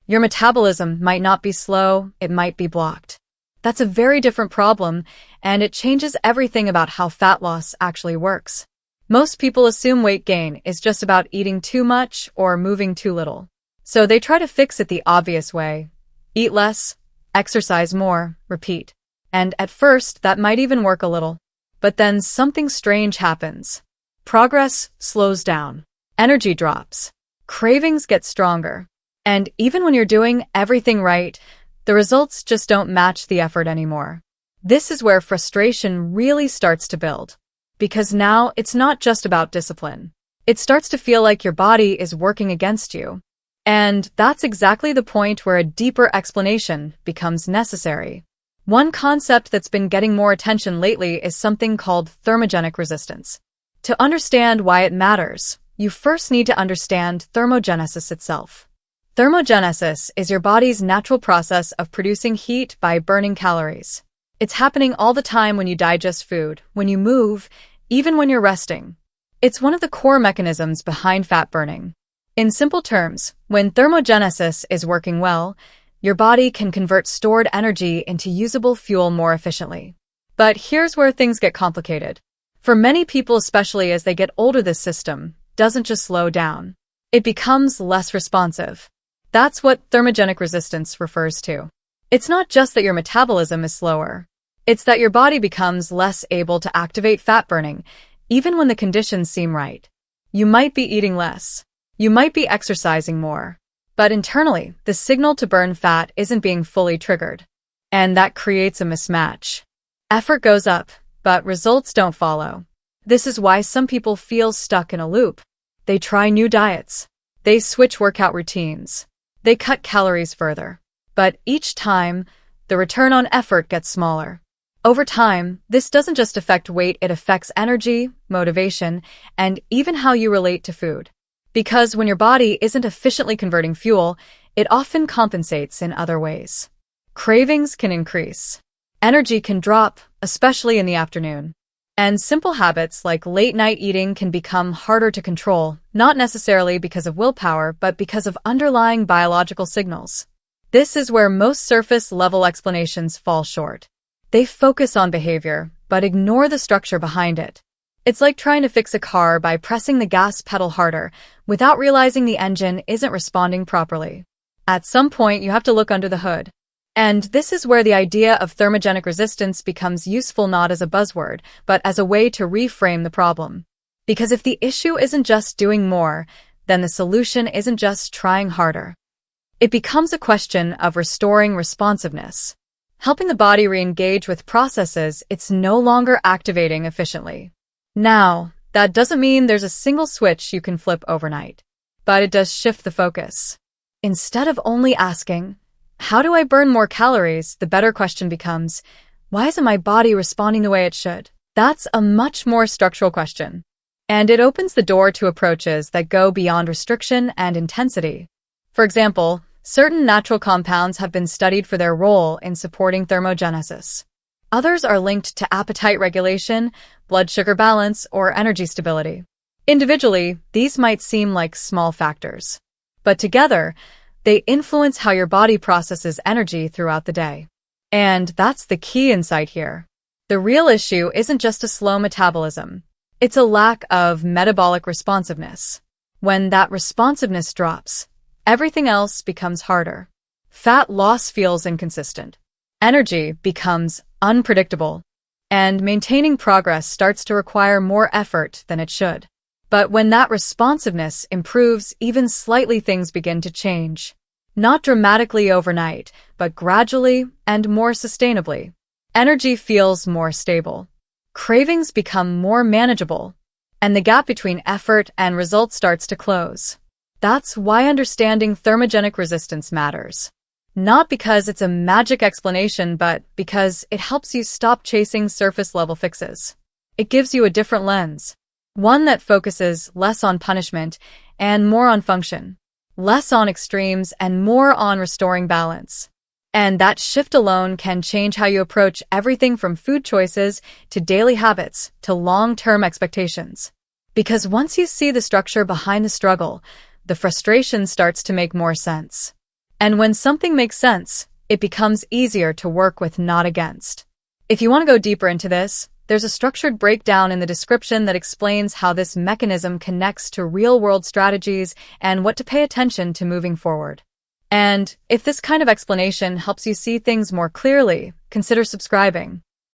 Your metabolism might not be slow, it might be blocked. That's a very different problem, and it changes everything about how fat loss actually works. Most people assume weight gain is just about eating too much or moving too little. So they try to fix it the obvious way. Eat less, exercise more, repeat. And at first, that might even work a little. But then something strange happens. Progress slows down. Energy drops. Cravings get stronger. And even when you're doing everything right, the results just don't match the effort anymore. This is where frustration really starts to build. Because now it's not just about discipline. It starts to feel like your body is working against you. And that's exactly the point where a deeper explanation becomes necessary. One concept that's been getting more attention lately is something called thermogenic resistance. To understand why it matters, you first need to understand thermogenesis itself. Thermogenesis is your body's natural process of producing heat by burning calories. It's happening all the time when you digest food, when you move, even when you're resting. It's one of the core mechanisms behind fat burning. In simple terms, when thermogenesis is working well, your body can convert stored energy into usable fuel more efficiently. But here's where things get complicated. For many people, especially as they get older, this system doesn't just slow down. It becomes less responsive. That's what thermogenic resistance refers to. It's not just that your metabolism is slower. It's that your body becomes less able to activate fat burning, even when the conditions seem right. You might be eating less. You might be exercising more. But internally, the signal to burn fat isn't being fully triggered. And that creates a mismatch. Effort goes up, but results don't follow. This is why some people feel stuck in a loop. They try new diets. They switch workout routines. They cut calories further. But each time, the return on effort gets smaller. Over time, this doesn't just affect weight, it affects energy, motivation, and even how you relate to food. Because when your body isn't efficiently converting fuel, it often compensates in other ways. Cravings can increase. Energy can drop, especially in the afternoon. And simple habits like late-night eating can become harder to control, not necessarily because of willpower, but because of underlying biological signals. This is where most surface-level explanations fall short. They focus on behavior, but ignore the structure behind it. It's like trying to fix a car by pressing the gas pedal harder without realizing the engine isn't responding properly. At some point, you have to look under the hood. And this is where the idea of thermogenic resistance becomes useful not as a buzzword, but as a way to reframe the problem. Because if the issue isn't just doing more, then the solution isn't just trying harder. It becomes a question of restoring responsiveness, helping the body re-engage with processes it's no longer activating efficiently. Now, that doesn't mean there's a single switch you can flip overnight, but it does shift the focus. Instead of only asking, how do I burn more calories? The better question becomes, why isn't my body responding the way it should? That's a much more structural question. And it opens the door to approaches that go beyond restriction and intensity. For example, certain natural compounds have been studied for their role in supporting thermogenesis. Others are linked to appetite regulation, blood sugar balance, or energy stability. Individually, these might seem like small factors. But together, they influence how your body processes energy throughout the day. And that's the key insight here. The real issue isn't just a slow metabolism. It's a lack of metabolic responsiveness. When that responsiveness drops, everything else becomes harder. Fat loss feels inconsistent. Energy becomes unpredictable. And maintaining progress starts to require more effort than it should. But when that responsiveness improves even slightly, things begin to change. Not dramatically overnight, but gradually and more sustainably. Energy feels more stable. Cravings become more manageable. And the gap between effort and result starts to close. That's why understanding thermogenic resistance matters. Not because it's a magic explanation, but because it helps you stop chasing surface-level fixes. It gives you a different lens. One that focuses less on punishment and more on function. Less on extremes and more on restoring balance. And that shift alone can change how you approach everything from food choices to daily habits to long-term expectations. Because once you see the structure behind the struggle, the frustration starts to make more sense. And when something makes sense, it becomes easier to work with, not against. If you want to go deeper into this, there's a structured breakdown in the description that explains how this mechanism connects to real-world strategies and what to pay attention to moving forward. And if this kind of explanation helps you see things more clearly, consider subscribing.